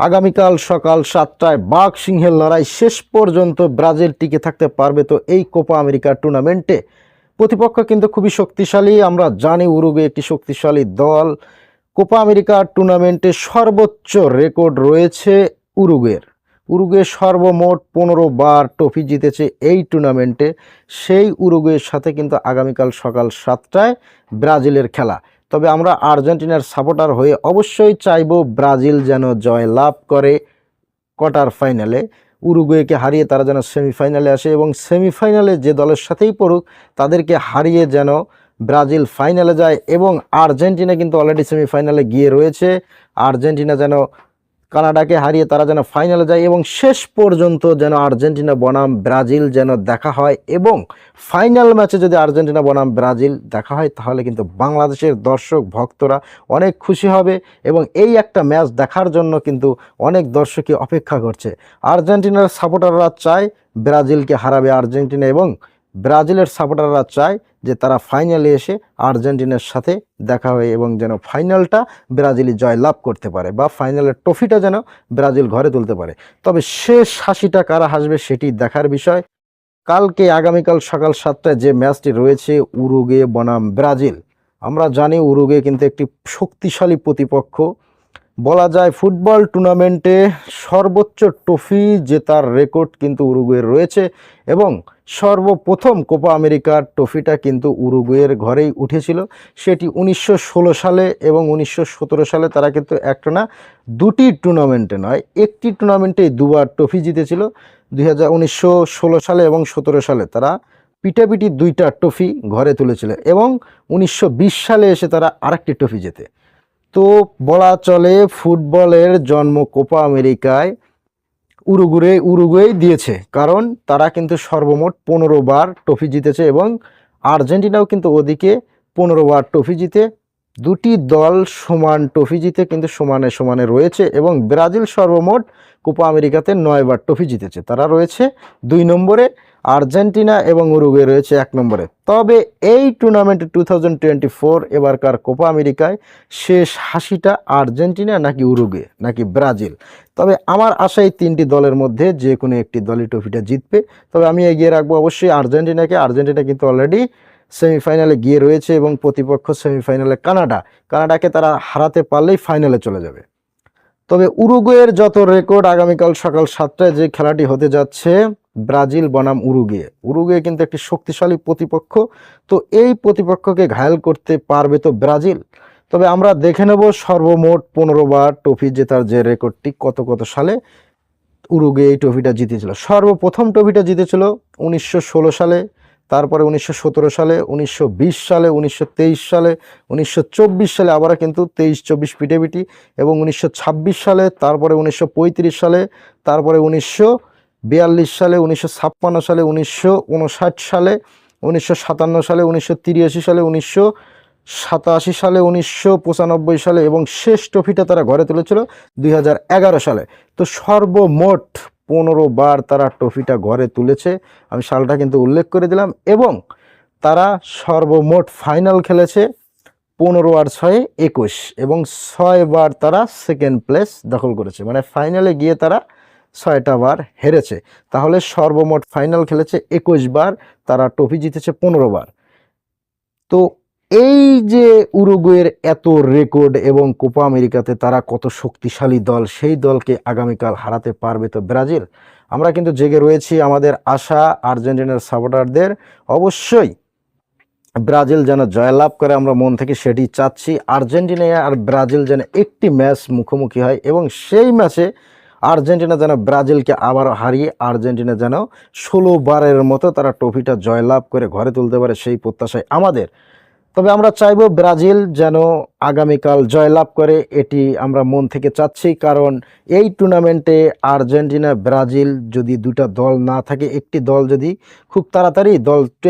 আগামীকাল সকাল 7টায় বাঘ সিংহের লড়াই, শেষ পর্যন্ত ব্রাজিল টিকে থাকতে পারবে তো এই কোপা আমেরিকা টুর্নামেন্টে? প্রতিপক্ষ কিন্তু খুবই শক্তিশালী, আমরা জানি উরুগুয়ে একটি শক্তিশালী দল। কোপা আমেরিকা টুর্নামেন্টে সর্বোচ্চ রেকর্ড রয়েছে উরুগুয়ে সর্বমোট 15 বার ট্রফি জিতেছে এই টুর্নামেন্টে। সেই উরুগুয়ের সাথে কিন্তু আগামীকাল সকাল 7টায় ব্রাজিলের খেলা। তবে আমরা আর্জেন্টিনার সাপোর্টার হয়ে অবশ্যই চাইব ব্রাজিল যেন জয় লাভ করে কোয়ার্টার ফাইনালে, উরুগুয়েকে হারিয়ে তারা যেন সেমিফাইনালে আসে এবং সেমিফাইনালে যে দলের সাথেই পড়ুক তাদেরকে হারিয়ে যেন ব্রাজিল ফাইনালে যায়। এবং আর্জেন্টিনা কিন্তু অলরেডি সেমিফাইনালে গিয়ে রয়েছে, আর্জেন্টিনা যেন কানাডাকে হারিয়ে তারা যেন ফাইনালে যায় এবং শেষ পর্যন্ত যেন আর্জেন্টিনা বনাম ব্রাজিল যেন দেখা হয়। এবং ফাইনাল ম্যাচে যদি আর্জেন্টিনা বনাম ব্রাজিল দেখা হয় তাহলে কিন্তু বাংলাদেশের দর্শক ভক্তরা অনেক খুশি হবে এবং এই একটা ম্যাচ দেখার জন্য কিন্তু অনেক দর্শকই অপেক্ষা করছে। আর্জেন্টিনার সাপোর্টাররা চায় ব্রাজিলকে হারাবে আর্জেন্টিনা এবং ব্রাজিলের সাপোর্টাররা চায় যে তারা ফাইনালে এসে আর্জেন্টিনার সাথে দেখা হয় এবং যেন ফাইনালটা ব্রাজিলই জয় লাভ করতে পারে বা ফাইনালের ট্রফিটা যেন ব্রাজিল ঘরে তুলতে পারে। তবে শেষ হাসিটা কারা হাসবে সেটি দেখার বিষয়। কালকে আগামীকাল সকাল 7টায় যে ম্যাচটি রয়েছে উরুগুয়ে বনাম ব্রাজিল, আমরা জানি উরুগুয়ে কিন্তু একটি শক্তিশালী প্রতিপক্ষ। বলা যায় ফুটবল টুর্নামেন্টে সর্বোচ্চ ট্রফি জেতার রেকর্ড কিন্তু উরুগুয়ের রয়েছে এবং সর্বপ্রথম কোপা আমেরিকার ট্রফিটা কিন্তু উরুগুয়ের ঘরেই উঠেছিল, সেটি 1916 সালে এবং 1917 সালে। তারা কিন্তু একটা দুটি টুর্নামেন্টে নয়, একটি টুর্নামেন্টেই দুবার ট্রফি জিতেছিল। 1916 সালে এবং 17 সালে তারা পিটাপিটি দুইটা ট্রফি ঘরে তুলেছিল এবং 1920 সালে এসে তারা আরেকটি ট্রফি জেতে। তো বলা চলে ফুটবলের জন্ম কোপা আমেরিকায় উরুগুয়ে দিয়েছে, কারণ তারা কিন্তু সর্বমোট 15 বার ট্রফি জিতেছে এবং আর্জেন্টিনাও কিন্তু ওদিকে 15 বার ট্রফি জিতে, দুটি দল সমান ট্রফি জিতে কিন্তু সমানে সমানে রয়েছে এবং ব্রাজিল সর্বমোট কোপা আমেরিকাতে 9 বার ট্রফি জিতেছে, তারা রয়েছে 2 নম্বরে। আর্জেন্টিনা এবং উরুগুয়ে রয়েছে 1 নম্বরে। তবে এই টুর্নামেন্টে 2024 এবারকার কোপা আমেরিকায় শেষ হাসিটা আর্জেন্টিনা নাকি উরুগুয়ে নাকি ব্রাজিল? তবে আমার আশা এই 3টি দলের মধ্যে যে কোনো একটি দলই ট্রফিটা জিতবে। তবে আমি এগিয়ে রাখবো অবশ্যই আর্জেন্টিনাকে। আর্জেন্টিনা কিন্তু অলরেডি সেমিফাইনালে গিয়ে রয়েছে এবং প্রতিপক্ষ সেমিফাইনালে কানাডাকে তারা হারাতে পারলেই ফাইনালে চলে যাবে। তবে উরুগুয়ের যত রেকর্ড, আগামীকাল সকাল 7টায় যে খেলাটি হতে যাচ্ছে ব্রাজিল বনাম উরুগুয়ে কিন্তু একটি শক্তিশালী প্রতিপক্ষ। তো এই প্রতিপক্ষকে ঘায়েল করতে পারবে তো ব্রাজিল? তবে আমরা দেখে নেব সর্বমোট 15 বার ট্রফি জেতার যে রেকর্ডটি কত সালে উরুগুয়ে এই ট্রফিটা জিতেছিল। সর্বপ্রথম ট্রফিটা জিতেছিল 1916 সালে, তারপরে 1917 সালে, 1920 সালে, 1923 সালে, 1924 সালে আবার কিন্তু 23-24 পিটাপিটি এবং 1926 সালে, তারপরে 1935 সালে, তারপরে 1942 সালে, 1956 সালে, 1959 সালে, 1957 সালে, 1983 সালে, 1987 সালে, 1995 সালে এবং শেষ ট্রফিটা তারা ঘরে তুলেছিল 2011 সালে। তো সর্বমোট 15 বার তারা ট্রফিটা ঘরে তুলেছে, আমি সালটা কিন্তু উল্লেখ করে দিলাম। এবং তারা সর্বমোট ফাইনাল খেলেছে 15 আর 6 21 এবং 6 বার তারা সেকেন্ড প্লেস দখল করেছে, মানে ফাইনালে গিয়ে তারা 6টা বার হেরেছে। তাহলে সর্বমোট ফাইনাল খেলেছে 21 বার, তারা ট্রফি জিতেছে 15 বার। তো এই যে উরুগুয়ের এত রেকর্ড এবং কোপা আমেরিকাতে তারা কত শক্তিশালী দল, সেই দলকে আগামীকাল হারাতে পারবে তো ব্রাজিল? আমরা কিন্তু জেগে রয়েছি, আমাদের আশা আর্জেন্টিনার সাপোর্টারদের অবশ্যই ব্রাজিল যেন জয়লাভ করে, আমরা মন থেকে সেটি চাচ্ছি। আর্জেন্টিনা আর ব্রাজিল যেন একটি ম্যাচ মুখোমুখি হয় এবং সেই ম্যাচে আর্জেন্টিনা যেন ব্রাজিলকে আবার হারিয়ে আর্জেন্টিনা যেন 16 বারের মতো তারা ট্রফিটা জয়লাভ করে ঘরে তুলতে পারে, সেই প্রত্যাশায় আমাদের। তবে আমরা চাইব ব্রাজিল যেন আগামীকাল জয়লাভ করে, এটি আমরা মন থেকে চাচ্ছি। কারণ এই টুর্নামেন্টে আর্জেন্টিনা ব্রাজিল যদি দুটা দল না থাকে, একটি দল যদি খুব তাড়াতাড়ি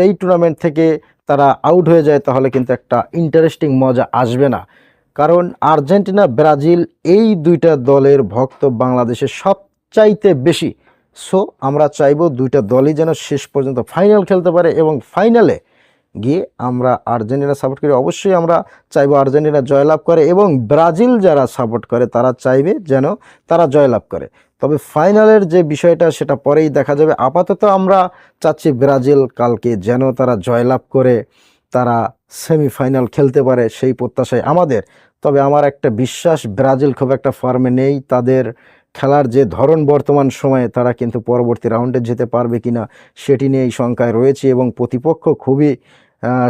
এই টুর্নামেন্ট থেকে তারা আউট হয়ে যায় তাহলে কিন্তু একটা ইন্টারেস্টিং মজা আসবে না। কারণ আর্জেন্টিনা ব্রাজিল এই দুইটা দলের ভক্ত বাংলাদেশের সবচাইতে বেশি। সো আমরা চাইব দুইটা দলই যেন শেষ পর্যন্ত ফাইনাল খেলতে পারে এবং ফাইনালে গিয়ে আমরা আর্জেন্টিনা সাপোর্ট করি। অবশ্যই আমরা চাইবো আর্জেন্টিনা জয়লাভ করে এবং ব্রাজিল যারা সাপোর্ট করে তারা চাইবে যেন তারা জয়লাভ করে। তবে ফাইনালের যে বিষয়টা সেটা পরেই দেখা যাবে। আপাতত আমরা চাচ্ছি ব্রাজিল কালকে যেন তারা জয়লাভ করে তারা সেমিফাইনাল খেলতে পারে, সেই প্রত্যাশায় আমাদের। তবে আমার একটা বিশ্বাস, ব্রাজিল খুব একটা ফর্মে নেই, তাদের খেলার যে ধরন বর্তমান সময়ে তারা কিন্তু পরবর্তী রাউন্ডে যেতে পারবে কিনা সেটি নিয়ে এই শঙ্কায় রয়েছে এবং প্রতিপক্ষ খুবই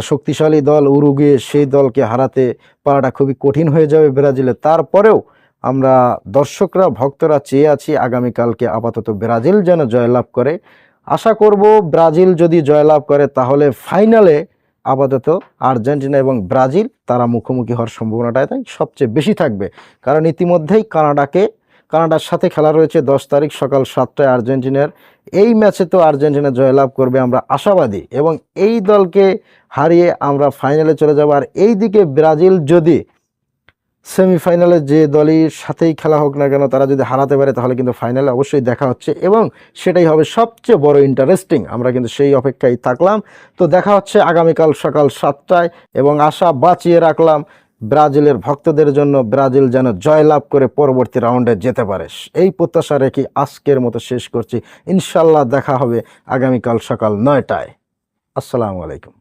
শক্তিশালী দল উরুগুয়ে, সেই দলকে হারাতে পারাটা খুবই কঠিন হয়ে যাবে ব্রাজিলে। তারপরেও আমরা দর্শকরা ভক্তরা চেয়ে আছি আগামীকালকে আপাতত ব্রাজিল যেন জয়লাভ করে। আশা করব ব্রাজিল যদি জয়লাভ করে তাহলে ফাইনালে আপাতত আর্জেন্টিনা এবং ব্রাজিল তারা মুখোমুখি হওয়ার সম্ভাবনাটাই তাই সবচেয়ে বেশি থাকবে। কারণ ইতিমধ্যেই কানাডার সাথে খেলা রয়েছে 10 তারিখ সকাল 7টায় আর্জেন্টিনার। এই ম্যাচে তো আর্জেন্টিনা জয়লাভ করবে আমরা আশাবাদী এবং এই দলকে হারিয়ে আমরা ফাইনালে চলে যাব। আর এই দিকে ব্রাজিল যদি সেমিফাইনালে যে দলের সাথেই খেলা হোক না কেন তারা যদি হারাতে পারে তাহলে কিন্তু ফাইনালে অবশ্যই দেখা হচ্ছে এবং সেটাই হবে সবচেয়ে বড় ইন্টারেস্টিং। আমরা কিন্তু সেই অপেক্ষায় থাকলাম। তো দেখা হচ্ছে আগামীকাল সকাল 7টায় এবং আশা বাঁচিয়ে রাখলাম ব্রাজিলের ভক্তদের জন্য ব্রাজিল যেন জয়লাভ করে পরবর্তী রাউন্ডে যেতে পারে, এই প্রত্যাশা রেখে আজকের মতো শেষ করছি। ইনশাল্লাহ দেখা হবে আগামীকাল সকাল 9টায়। আসসালামু আলাইকুম।